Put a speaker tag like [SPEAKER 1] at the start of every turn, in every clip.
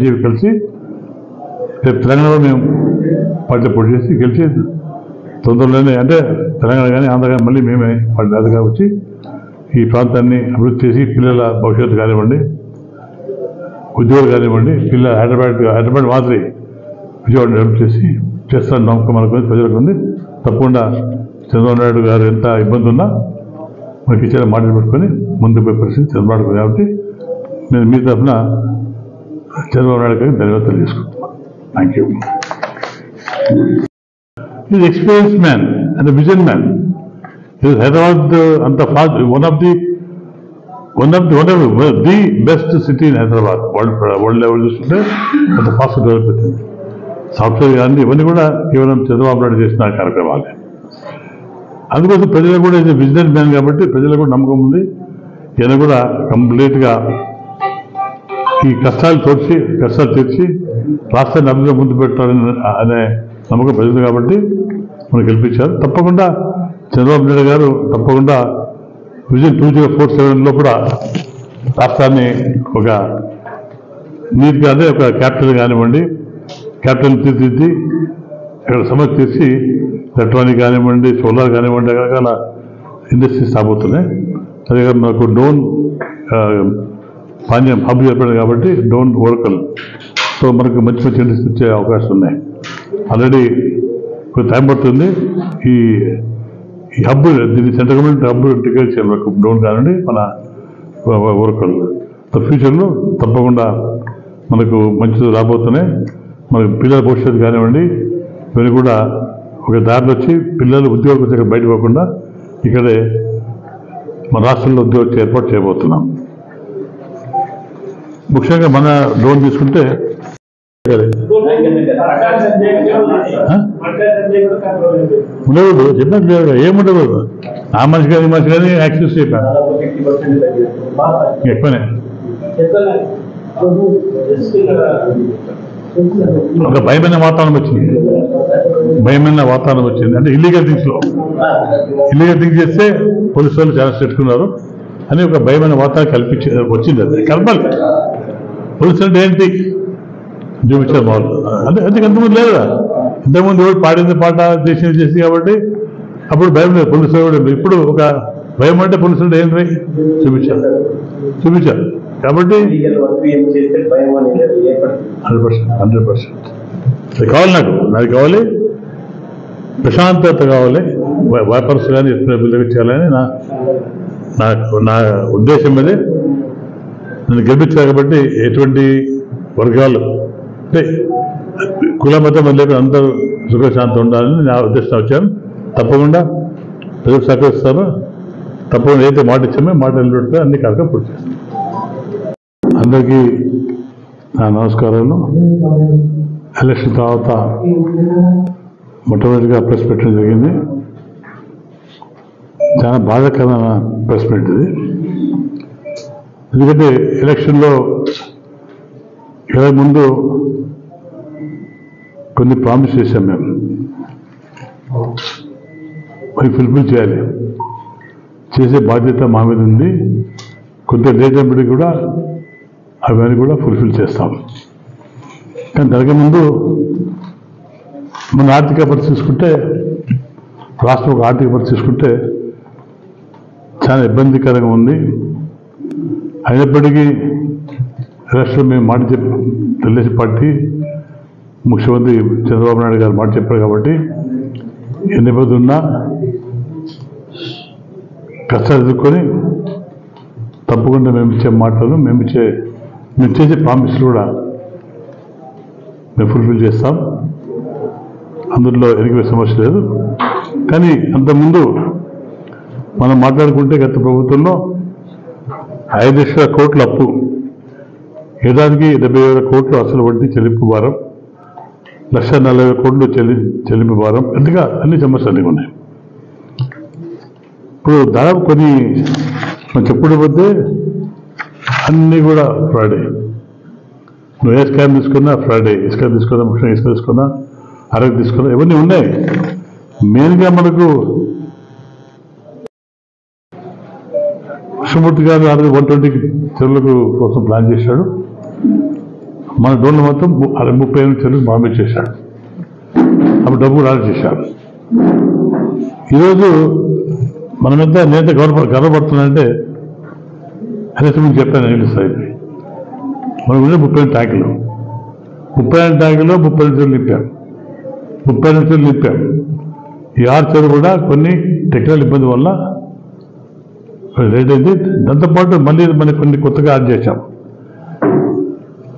[SPEAKER 1] BJP కలిసి రేపు తెలంగాణలో మేము పార్టీ పోటీ చేసి గెలిచి తొందరలోనే అంటే తెలంగాణ కానీ ఆంధ్ర కానీ మళ్ళీ మేమే పార్టీ రాజుగా వచ్చి ఈ ప్రాంతాన్ని అభివృద్ధి చేసి పిల్లల భవిష్యత్తు కానివ్వండి, ఉద్యోగాలు కానివ్వండి, పిల్లల హైదరాబాద్ మాదిరి విజయవాడ డెవలప్ చేస్తాను నమ్మకం మనకు ప్రజలకు ఉంది. తప్పకుండా చంద్రబాబు నాయుడు గారు ఎంత ఇబ్బంది ఉన్నా మనకి ఇచ్చిన మాటలు పెట్టుకొని ముందుకు పోయే పరిస్థితి చంద్రబాబు నాయుడు కాబట్టి నేను మీ తరఫున చంద్రబాబు నాయుడు గారికి ధన్యవాదాలు తెలియజేసుకుంటున్నాను. Thank you. He is an experienced man and a vision man. He is Hyderabad and the fast, one of the best city in Hyderabad. World level చూస్తుంటే అంత ఫాస్ట్ డెవలప్ అవుతుంది. సాఫ్ట్వేర్ కానీ ఇవన్నీ కూడా కేవలం చంద్రబాబు నాయుడు చేసిన కార్యక్రమాలే. అందుకోసం ప్రజలకు కూడా ఇది బిజినెస్ మ్యాన్ కాబట్టి ప్రజలకు కూడా నమ్మకం ఉంది. ఈయన కూడా కంప్లీట్గా ఈ కష్టాలు తీర్చి రాష్ట్రాన్ని అభివృద్ధి ముందు పెట్టాలని అనే నమ్మకం ప్రజలు కాబట్టి మనకు గెలిపించారు. తప్పకుండా చంద్రబాబు నాయుడు గారు తప్పకుండా విజన్ 2047లో కూడా రాష్ట్రాన్ని ఒక నీట్గా అదే ఒక క్యాపిటల్ కానివ్వండి, క్యాపిటల్ తీర్చిదిద్ది ఇక్కడ సమస్య తీర్చి ఎలక్ట్రానిక్ కానివ్వండి, సోలార్ కానివ్వండి, రకరకాల ఇండస్ట్రీస్ రాబోతున్నాయి. అదే మనకు డోన్ పాండ్యం హబ్ చెప్పాడు కాబట్టి డోన్ ఓరకల్ సో మనకు మంచి ఇండస్ట్రీ వచ్చే అవకాశం ఉన్నాయి. ఆల్రెడీ కొంచెం టైం పడుతుంది. ఈ హబ్ దీన్ని సెంట్రల్ గవర్నమెంట్ హబ్ డిక్లేర్ చేయాలి మనకు డోన్ కానివ్వండి, మన ఓరకల్. ఫ్యూచర్లో తప్పకుండా మనకు మంచి రాబోతున్నాయి. మనకు పిల్లల భవిష్యత్తు కానివ్వండి, ఇవన్నీ కూడా ఒక దారిలో వచ్చి పిల్లలు ఉద్యోగం వచ్చి బయట పోకుండా ఇక్కడే మన రాష్ట్రంలో ఉద్యోగం ఏర్పాటు చేయబోతున్నాం. ముఖ్యంగా మన లోన్ తీసుకుంటే ఉండకూడదు, చెప్పినట్టు ఏముండకూడదు. ఆ మనిషి కానీ యాక్సెస్ చెప్పాను ఎక్కువనే. ఒక భయమైన వాతావరణం వచ్చింది. అంటే ఇల్లీగల్ థింగ్స్ చేస్తే పోలీసు వాళ్ళు చాలా పెట్టుకున్నారు అని ఒక భయమైన వాతావరణం వచ్చింది. అది కలపాలి. పోలీసు అంటే ఏంటి చూపించారు వాళ్ళు. అంటే అంతకుముందు లేదా, ఇంతకుముందు ఎవరు పాడింది పాట చేసి కాబట్టి అప్పుడు భయం లేదు. పోలీసు కూడా ఇప్పుడు ఒక భయం అంటే పోలీసు అంటే ఏంటి చూపించారు కాబట్టి 100% అది కావాలి. నాకు కావాలి, ప్రశాంతత కావాలి. వ్యాపారస్తులు కానీ ఎప్పుడు చేయాలని నా ఉద్దేశం అదే. నన్ను గెలిపించారు కాబట్టి ఎటువంటి వర్గాలు అంటే కుల మతం లేకుండా అందరూ సుఖశాంతి ఉండాలని నా ఉద్దేశం వచ్చాను. తప్పకుండా ప్రజలకు సహకరిస్తాను. తప్పకుండా ఏదైతే మాట ఇచ్చామో మాట నిలబెడితే అన్ని కార్యక్రమం పూర్తి చేస్తాను. అందరికీ నా నమస్కారాలు. ఎలక్షన్ తర్వాత మొట్టమొదటిగా ప్రెస్ పెట్టడం జరిగింది. చాలా బాధాకరమైన ప్రెస్ మీట్ ఇది. ఎందుకంటే ఎలక్షన్లో ముందు కొన్ని ప్రామిస్ చేశాం మేము, అవి ఫుల్ఫిల్ చేయాలి. చేసే బాధ్యత మా మీద ఉంది. కొంత లేట్ అయినప్పటికీ కూడా అవన్నీ కూడా ఫుల్ఫిల్ చేస్తాం. కానీ దానికి ముందు మన ఆర్థిక పరిస్థితి చూసుకుంటే, రాష్ట్రం ఒక ఆర్థిక పరిస్థితి చూసుకుంటే చాలా ఇబ్బందికరంగా ఉంది. అయినప్పటికీ రాష్ట్రం మేము మాట తెలుగుదేశం పార్టీ ముఖ్యమంత్రి చంద్రబాబు నాయుడు గారు మాట చెప్పారు కాబట్టి ఎన్ని ఇబ్బందులు ఉన్నా కష్టాలు ఎదుర్కొని తప్పకుండా మేము ఇచ్చే మాటలు మేము చేసే ప్రామిస్లు కూడా మేము ఫుల్ఫిల్ చేస్తాం. అందులో ఎరిగే సమస్య లేదు. కానీ అంతకుముందు మనం మాట్లాడుకుంటే గత ప్రభుత్వంలో 5 లక్షల కోట్ల అప్పు, ఏడాదికి 70,000 కోట్లు అసలు వడ్డీ చెల్లింపు భారం, 1,40,000 కోట్లు చెల్లింపు భారం, ఎంతగా అన్ని సమస్యలు ఉన్నాయి. ఇప్పుడు దాదాపు కొన్ని మనం చెప్పుకోకపోతే అన్నీ కూడా ఫ్రాడే. నువ్వు ఏ స్కామ్ తీసుకున్నా ఫ్రాడే. ఇసుక తీసుకున్నా, ముఖ్యంగా ఇసుక తీసుకున్నా, ఆరోగ్యం తీసుకున్నా, ఇవన్నీ ఉన్నాయి. మెయిన్గా మనకు కృష్ణమూర్తి గారు 120 చెరువులకు కోసం ప్లాన్ చేశాడు. మన డోన్లో మొత్తం 38 చెరువులు బాంబే చేశాడు. అప్పుడు డబ్బు రాజు చేశాడు. ఈరోజు మనమెంత నేత గర్వపడుతున్నానంటే అనేసి మీకు చెప్పాను. ఏంటి సార్ మనకు ఉండే 32 ట్యాంకులు 32 ట్యాంకుల్లో 32 చెరువులు నింపాం. 32 చెరువులు నింపాం. ఈ 6 చెరువులు కూడా కొన్ని టెక్నికల్ ఇబ్బంది వల్ల లేట్ అయింది. దాంతోపాటు మళ్ళీ మనకి కొన్ని కొత్తగా యాడ్ చేశాం.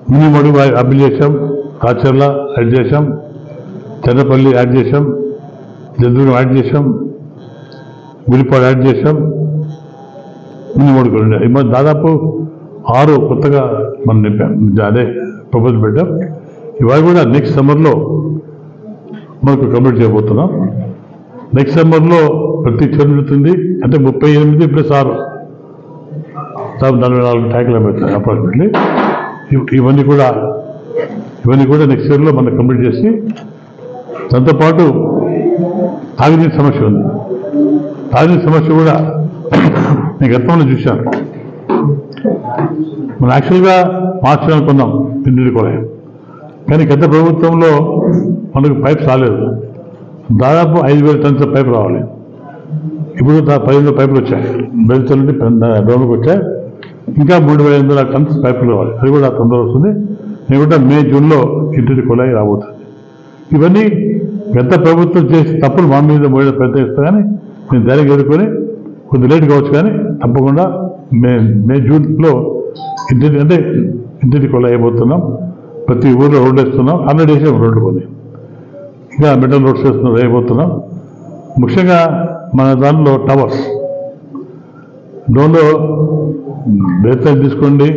[SPEAKER 1] మినీ మడుగు అభిల్ చేశాం, కాచర్ల యాడ్ చేశాం, చెన్నపల్లి యాడ్ చేశాం, జంతువులు యాడ్ చేశాం, గుడిపాడు యాడ్ చేశాం, మినీ మడుగు దాదాపు 6 కొత్తగా మనం నింపాం. అదే ప్రపోజల్ పెట్టాం. ఇవాళ కూడా నెక్స్ట్ సమ్మర్లో మనకు కంప్లీట్ చేయబోతున్నాం. నెక్స్ట్ సమ్మర్లో ప్రతి చెరువు ఉంటుంది. అంటే 38 ప్లస్ 6 44 ట్యాంకులు పెడతాయి అప్రాక్సిమేట్లీ. ఇవన్నీ కూడా నెక్స్ట్ ఇయర్లో మనం కంప్లీట్ చేసి, దాంతోపాటు తాగునీటి సమస్య ఉంది. తాగునీటి సమస్య కూడా నేను గతంలో చూశాను. మనం యాక్చువల్గా మార్చాలనుకున్నాం ఇంటికి కూడా, కానీ గత ప్రభుత్వంలో మనకు పైప్స్ రాలేదు. దాదాపు 5,000 టన్స్ పైపు రావాలి. ఇప్పుడు 15 పైపులు వచ్చాయి. బెల్చర్ నుండి డోన్కి వచ్చాయి. ఇంకా 3,500 టన్స్ పైపులు రావాలి. అది కూడా తొందర వస్తుంది. నేను కూడా మే జూన్లో ఇంటికి కొలాయి రాబోతుంది. ఇవన్నీ గత ప్రభుత్వం చేసి తప్పులు మా మీద మోయడం ప్రయత్నిస్తా, కానీ నేను ధైర్యం ఎదుర్కొని కొద్ది లేట్ కావచ్చు, కానీ తప్పకుండా మే జూన్లో ఇంటికి కొలాయి అయిపోతున్నాం. ప్రతి ఊర్లో రోడ్డు వేస్తున్నాం. ఆల్రెడీ వేసాం రోడ్డు కొని, ఇంకా మెటల్ రోడ్స్ వేయబోతున్నాం. ముఖ్యంగా మన దానిలో టవర్స్ డోన్లో బేతలు తీసుకోండి,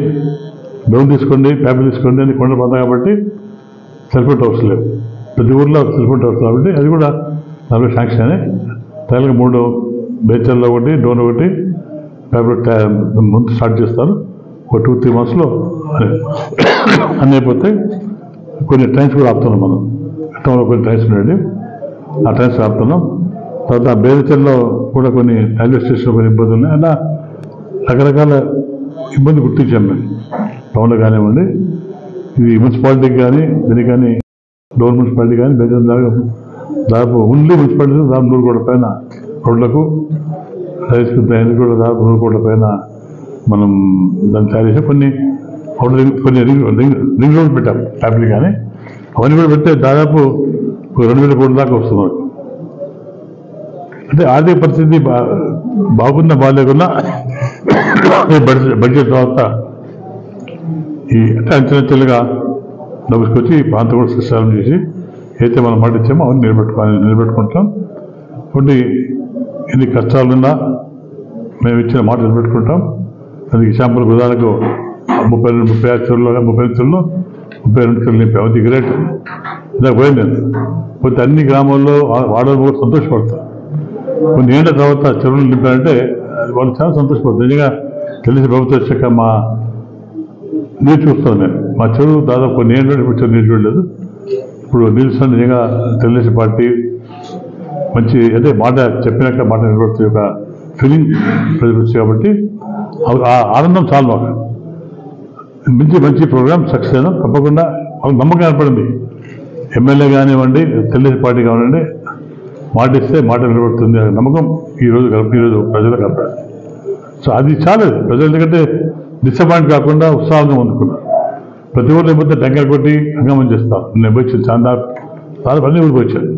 [SPEAKER 1] డోన్ తీసుకోండి, ప్యాపిల్ తీసుకోండి అని కొండ పడతాం కాబట్టి సెల్ఫోన్ టవర్స్ లేవు. ప్రతి ఊర్లో సెల్ఫోన్ టవర్స్ కాబట్టి అది కూడా 40 శాంక్షన్ అని తేలిక 3 బేచల్లో ఒకటి, డోన్ ఒకటి, ప్యాపిల్ ముందు స్టార్ట్ చేస్తారు. ఒక 2-3 మంత్స్లో అన్నీ అయిపోతాయి. కొన్ని ట్రైన్స్ కూడా ఆపుతున్నాం. మనం గతంలో కొన్ని ట్రైన్స్ ఉన్నాయి, ఆ ట్రైన్స్ ఆపుతున్నాం. తర్వాత బేదచల్లో కూడా కొన్ని రైల్వే స్టేషన్లో కొన్ని ఇబ్బందులు ఉన్నాయి. అలా రకరకాల ఇబ్బంది గుర్తించాం మేము. టౌన్లో కానివ్వండి, ఇది మున్సిపాలిటీకి కానీ దీనికి కానీ, డోర్ మున్సిపాలిటీ కానీ బేదచల్ దాదాపు ఓన్లీ మున్సిపాలిటీ దాదాపు 100 కోట్ల పైన రోడ్లకు రైస్ కూడా దాదాపు 100 కోట్ల పైన మనం దాన్ని తయారు చేసాం. కొన్ని రింగ్ రోడ్లు పెట్టాం ట్యాబ్లు, కానీ అవన్నీ కూడా పెడితే దాదాపు 2,000 కోట్ల దాకా వస్తున్నారు. అంటే ఆర్థిక పరిస్థితి బాగున్నా బాగాలేకున్నా బడ్జెట్ తర్వాత ఈ అంటే అంచెలంచెలుగా డబ్బుకొచ్చి ఈ ప్రాంతం కూడా సృష్టి చేసి అయితే మనం మాట ఇచ్చామో అవన్నీ నిలబెట్టుకుంటాం. కొన్ని ఎన్ని కష్టాలున్నా మేము ఇచ్చిన మాట నిలబెట్టుకుంటాం. అది ఎగ్జాంపుల్ ఉదాహరణకు 35 చెరువులో 32 చెరువులు నింపాం. అది గ్రేట్. ఇలా పోయింది. పోతే అన్ని గ్రామాల్లో వాడలు కూడా సంతోషపడతారు. కొన్ని ఏళ్ళ తర్వాత చెరువులు నింపారంటే వాళ్ళు చాలా సంతోషపడతారు. నిజంగా తెలిసి ప్రభుత్వం వచ్చాక మా నీరు చూస్తాను నేను. మా చెరువు దాదాపు కొన్ని ఏళ్ళు ఇప్పుడు చెరువు నీరు చూడలేదు. ఇప్పుడు నిలుస్తాను. నిజంగా తెలుగుదేశం పార్టీ మంచి అంటే మాట చెప్పినాక మాట నిలబడుతుంది ఒక ఫీలింగ్ ప్రజలు కాబట్టి ఆ ఆనందం చాలా మాకు. మంచి ప్రోగ్రామ్ సక్సెస్ అయినా తప్పకుండా వాళ్ళకి నమ్మకం ఏర్పడింది. ఎమ్మెల్యే కానివ్వండి, తెలుగుదేశం పార్టీ కానివ్వండి, మాట ఇస్తే మాట నిలబడుతుంది అనే నమ్మకం ఈరోజు ప్రజలకు కనపడింది. సో అది చాలేదు ప్రజలు, ఎందుకంటే డిసప్పాయింట్ కాకుండా ఉత్సాహంగా అందుకున్నారు. ప్రతి ఊళ్ళో లేకపోతే టెంకాయ కొట్టి హంగామం చేస్తాం. నేను వచ్చాను చాందార్ చాలా అన్ని ఊరికి వచ్చాను.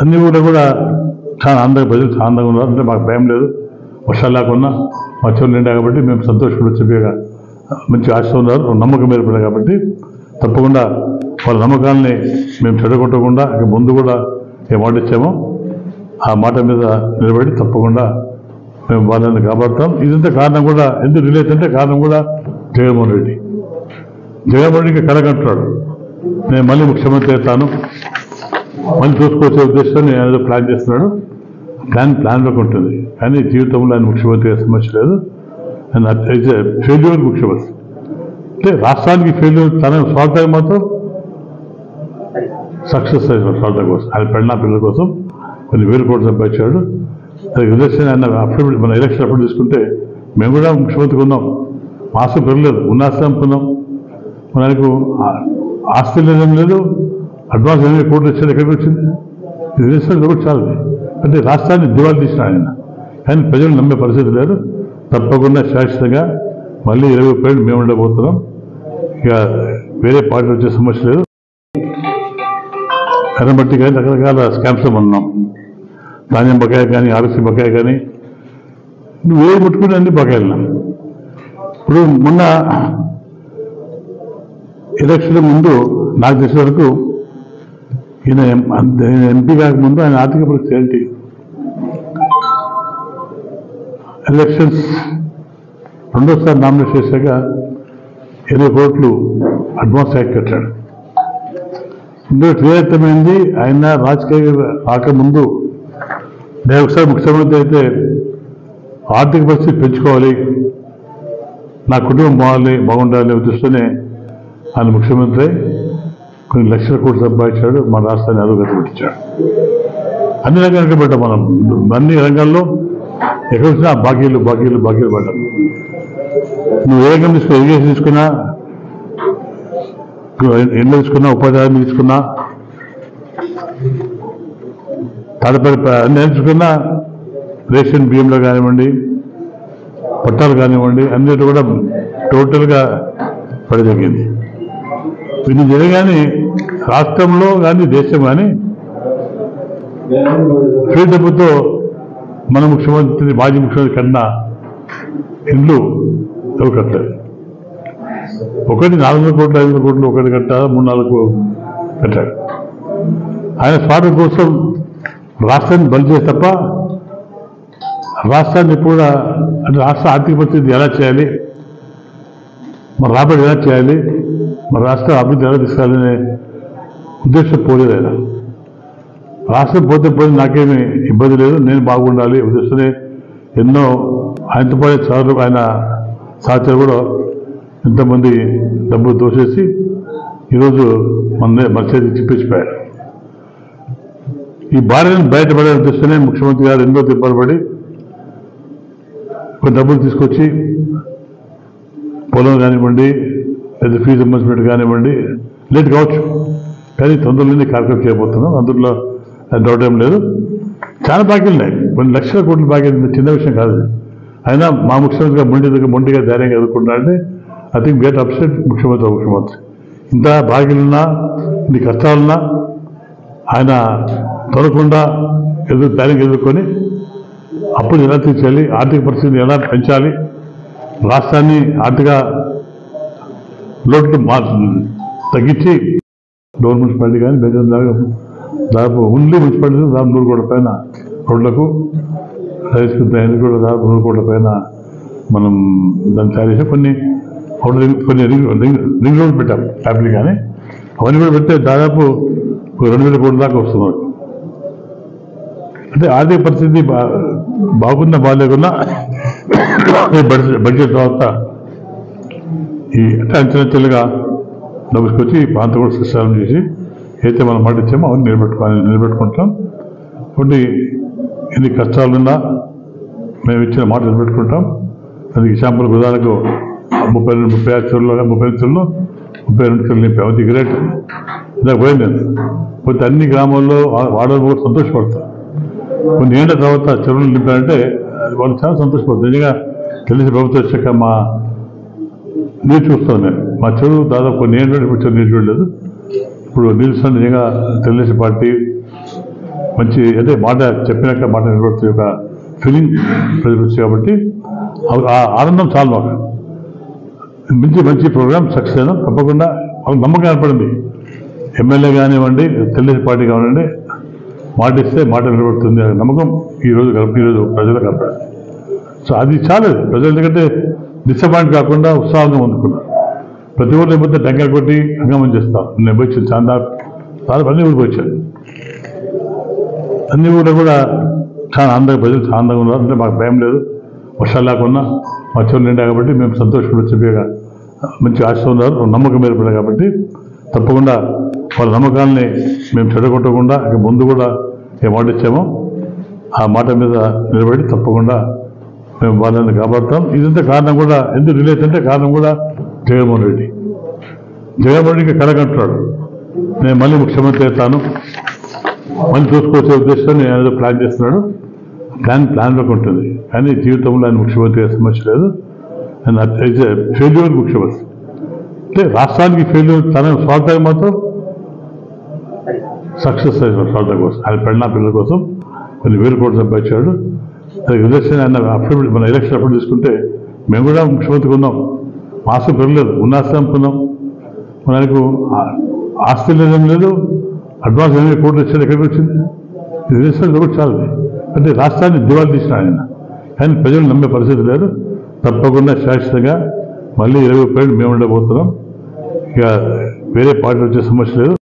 [SPEAKER 1] అన్ని ఊళ్ళో కూడా చాలా ఆనందంగా ప్రజలు చాలా ఆనందంగా ఉన్నారు. అంటే మాకు భయం లేదు, వర్షాలు లేకుండా మా చెరువులు నిండా కాబట్టి మేము సంతోషపడి చెప్పేగా మంచి ఆశ ఉన్నారు, నమ్మకం ఏర్పడింది కాబట్టి తప్పకుండా వాళ్ళ నమ్మకాలని మేము చెడగొట్టకుండా ఇక ముందు కూడా ఏ మాట ఇచ్చామో ఆ మాట మీద నిలబడి తప్పకుండా మేము వాళ్ళని కాపాడుతాం. ఇదంతా కారణం కూడా ఎందుకు రిలేట్ అంటే కారణం కూడా జగన్మోహన్ రెడ్డికి కలగంటున్నాడు. నేను మళ్ళీ ముఖ్యమంత్రి అవుతాను, మళ్ళీ చూసుకొచ్చే ఉద్దేశంతో నేను ఏదో ప్లాన్ చేస్తున్నాడు. ప్లాన్లోకి ఉంటుంది, కానీ జీవితంలో ఆయన ముఖ్యమంత్రి సమస్య లేదు. ఆయన ఫెయిల్యూర్ ముఖ్యమంత్రి అంటే రాష్ట్రానికి ఫెయిల్యూర్, తన స్వార్థానికి మాత్రం సక్సెస్ అయిన స్వార్థం కోసం ఆయన పిల్లల కోసం కొన్ని 1,000 కోట్లు సంపాదించాడు. ఎలక్షన్ ఆయన అఫిడవిట్ మన ఎలక్షన్ అప్పుడు తీసుకుంటే మేము కూడా ముఖ్యమంత్రిగా ఉన్నాం. మాసం పెరగలేదు, ఉన్నాసం అనుకున్నాం. మనకు ఆస్తి లేదేం లేదు, అడ్వాన్స్ 8 కోట్లు ఇచ్చాడు. ఎక్కడికి వచ్చింది? ఇది రిజిస్టర్ కూడా చాలు. అంటే రాష్ట్రాన్ని దివాళీ తీసిన ఆయన. కానీ ప్రజలు నమ్మే పరిస్థితి లేదు. తప్పకుండా శాశ్వతంగా మళ్ళీ 20 మేము ఉండబోతున్నాం. ఇక వేరే పార్టీ వచ్చే సమస్య లేదు. కనబట్టి కానీ రకరకాల స్కామ్స్ ఉన్నాం. ధాన్యం బకాయి కానీ, ఆర్ఎస్సీ బకాయి కానీ, నువ్వు ఏ ముట్టుకుని అన్ని బకాయిలు. ఇప్పుడు మొన్న ఎలక్షన్ ముందు నాకు తెలిసిన వరకు ఈయన ఎంపీ కాకముందు ఆయన ఆర్థిక పరిస్థితి ఏంటి? ఎలక్షన్స్ రెండోసారి నామినేట్ చేశాక 20 కోట్లు అడ్వాన్స్ ట్యాక్స్ కట్టాడు. ఇందులో క్లియర్తమైంది ఆయన రాజకీయ రాకముందు నేను ఒకసారి ముఖ్యమంత్రి అయితే ఆర్థిక పరిస్థితి పెంచుకోవాలి, నా కుటుంబం బాగుండాలి ఉద్దేశంతోనే ఆయన ముఖ్యమంత్రి కొన్ని లక్షల కోట్లు సంపాదించాడు. మన రాష్ట్రాన్ని అధోగతి పెట్టించాడు. అన్ని రంగాలకు పెట్టాం మనం. అన్ని రంగాల్లో ఎక్కడ వచ్చినా బాకీలు పడ్డాం. నువ్వు ఏ రంగం తీసుకున్నా, ఇరిగేషన్ తీసుకున్నా, ఎండ తీసుకున్నా, ఉపాధి తీసుకున్నా, తాడపల్లి అన్ని తీసుకున్నా, రేషన్ బియ్యంలో కానివ్వండి, పట్టాలు కానివ్వండి, అన్నిటి కూడా టోటల్గా పడదగింది. ఇది జరగానే రాష్ట్రంలో కానీ దేశం కానీ ఫ్రీ డబ్బుతో మన ముఖ్యమంత్రి మాజీ ముఖ్యమంత్రి కన్నా ఇండ్లు ఎవరు కట్టలేదు. ఒకటి 400 కోట్లు 500 కోట్లు ఒకటి కట్టాలి, 3-4 కట్టాడు. ఆయన స్వార్థం కోసం రాష్ట్రాన్ని బలి చేసి తప్ప రాష్ట్రాన్ని కూడా అంటే రాష్ట్ర ఆర్థిక పరిస్థితి ఎలా చేయాలి, మన రాబడి ఎలా చేయాలి, మన రాష్ట్ర అభివృద్ధి ఎలా తీసుకెళ్ళాలనే ఉద్దేశం పోలేదు ఆయన. రాష్ట్రం పోతే నాకేమీ ఇబ్బంది లేదు, నేను బాగుండాలి ఉద్దేశమే ఎన్నో ఆయనతో పాటు ఆయన సహచరులు కూడా ఎంతమంది డబ్బులు దోసేసి ఈరోజు మన చేతికి చిప్పించిపోయారు. ఈ భార్యను బయటపడే ఉద్దేశమే ముఖ్యమంత్రి గారు ఎన్నో తిప్పబడి కొన్ని డబ్బులు తీసుకొచ్చి పొలం కానివ్వండి, లేదా ఫీజు రింబర్స్మెంట్ కానివ్వండి, లేట్ కావచ్చు కానీ తొందరలోనే కార్యక్రమం చేయబోతున్నాం. అందులో డౌట్ ఏం లేదు. చాలా బాకీలు ఉన్నాయి, కొన్ని లక్షల కోట్ల బాకీలు, చిన్న విషయం కాదు. అయినా మా ముఖ్యమంత్రిగా మొండిగా ధైర్యంగా ఎదుర్కొంటారంటే ఐ థింక్ గెట్ అప్సెట్ ముఖ్యమంత్రి. ఇంత బాకీలున్నా, ఇన్ని కష్టాలున్నా ఆయన తొలకుండా ధైర్యంగా ఎదుర్కొని అప్పుడు ఎలా తీర్చాలి, ఆర్థిక పరిస్థితిని ఎలా పెంచాలి, రాష్ట్రాన్ని ఆర్థిక లోట్లు తగ్గించి గవర్నమెంట్ మున్సిపాలిటీ కానీ దాదాపు ఓన్లీ మున్సిపాలిటీ దాదాపు 100 కోట్ల పైన రోడ్లకు, రైస్ కూడా దాదాపు 100 కోట్ల పైన మనం దాన్ని తయారు చేసి కొన్ని రింగ్ రోడ్లు పెట్టాం ఫ్యామిలీ కానీ అవన్నీ కూడా పెడితే దాదాపు 2,000 కోట్ల దాకా వస్తున్నారు. అంటే ఆర్థిక పరిస్థితి బాగున్నా బాగాలేకున్నా బడ్జెట్ తర్వాత ఈ అంటే అంచెలంచెలుగా డబ్బుకొచ్చి ఈ ప్రాంతం కూడా సృష్టి చేసి అయితే మనం మాట ఇచ్చామో అవన్నీ నిలబెట్టుకుంటాం. కొన్ని ఎన్ని కష్టాలున్నా మేము ఇచ్చిన మాట నిలబెట్టుకుంటాం. అది శాంపుల్ ఉదాహరణకు 35 చెరువులో 32 చెరువులు నింపాం. అది గ్రేట్. ఇలా పోయింది. పోతే అన్ని గ్రామాల్లో వాడలు కూడా సంతోషపడతారు. కొన్ని ఏళ్ళ తర్వాత చెరువులు నింపారంటే వాళ్ళు చాలా సంతోషపడతారు. నిజంగా తెలిసి ప్రభుత్వం వచ్చాక మా నీరు చూస్తాను నేను. మా చెరువు దాదాపు కొన్ని ఏళ్ళు ఇప్పుడు చెరువు నీరు చూడలేదు. ఇప్పుడు నిలుస్తాను. నిజంగా తెలుగుదేశం పార్టీ మంచి అంటే మాట చెప్పినాక మాట నిలబడుతుంది ఒక ఫీలింగ్ ప్రజలు వచ్చి కాబట్టి ఆ ఆనందం చాలు మాకు. మంచి ప్రోగ్రామ్ సక్సెస్ అయినా తప్పకుండా వాళ్ళకి నమ్మకం ఏర్పడింది. ఎమ్మెల్యే కానివ్వండి, తెలుగుదేశం పార్టీ కానివ్వండి, మాట ఇస్తే మాట నిలబడుతుంది అనే నమ్మకం ఈరోజు ప్రజలకు కనపడింది. సో అది చాలు. ప్రజలు ఎందుకంటే డిసప్పాయింట్ కాకుండా ఉత్సాహంగా అందుకున్నారు. ప్రతి ఊరు లేకపోతే టెంకాయ కొట్టి హంగామం చేస్తాం. నేను వచ్చాను చాందార్ చాలా అన్ని ఊరికి వచ్చాను. అన్ని ఊళ్ళో కూడా చాలా ఆనందంగా ప్రజలు చాలా ఆనందంగా ఉన్నారు. అంటే మాకు భయం లేదు, వర్షాలు లేకుండా మా చెరువు నిండా కాబట్టి మేము సంతోషపడి చెప్పేగా మంచి ఆశ ఉన్నారు, నమ్మకం ఏర్పడింది కాబట్టి తప్పకుండా వాళ్ళ నమ్మకాలని మేము చెడగొట్టకుండా ఇక ముందు కూడా ఏ మాట ఇచ్చామో ఆ మాట మీద నిలబడి తప్పకుండా మేము వాళ్ళని కాపాడుతాం. ఇదంతా కారణం కూడా ఎందుకు రిలేట్ అంటే కారణం కూడా జగన్మోహన్ రెడ్డి. జగన్మోహన్ రెడ్డికి కలగంటున్నాడు, నేను మళ్ళీ ముఖ్యమంత్రి అవుతాను, మళ్ళీ చూసుకొచ్చే ఉద్దేశంతో నేను ఏదో ప్లాన్ చేస్తున్నాడు. ప్లాన్లోకి ఉంటుంది, కానీ జీవితంలో ఆయన ముఖ్యమంత్రి సమస్య లేదు. ఆయన ఫెయిల్యూర్ ముఖ్యమంత్రి అంటే రాష్ట్రానికి ఫెయిల్యూర్, తన స్వార్థానికి మాత్రం సక్సెస్ అయ్యాడు. స్వార్థం కోసం ఆయన పిల్లల కోసం కొన్ని వేల కోట్లు సంపాదించాడు. ఎలక్షన్ ఆయన అప్పుడు మన ఎలక్షన్ అప్పుడు తీసుకుంటే మేము కూడా ముఖ్యమంత్రిగా ఉన్నాం, ఆస్తి పెరగలేదు, ఉన్న ఆస్తి అమ్ముకున్నాం. మనకు ఆస్తి లేదేం లేదు, అడ్వాన్స్ 8 కోట్లు వచ్చాడు, ఎక్కడికి వచ్చింది? ఇది చేస్తే కూడా చాలు. అంటే రాష్ట్రాన్ని దివాళీ తీసిన ఆయన, కానీ ప్రజలు నమ్మే పరిస్థితి లేదు. తప్పకుండా శాశ్వతంగా మళ్ళీ 20 రూపాయలు మేము ఉండబోతున్నాం. ఇక వేరే పార్టీ వచ్చే సమస్య లేదు.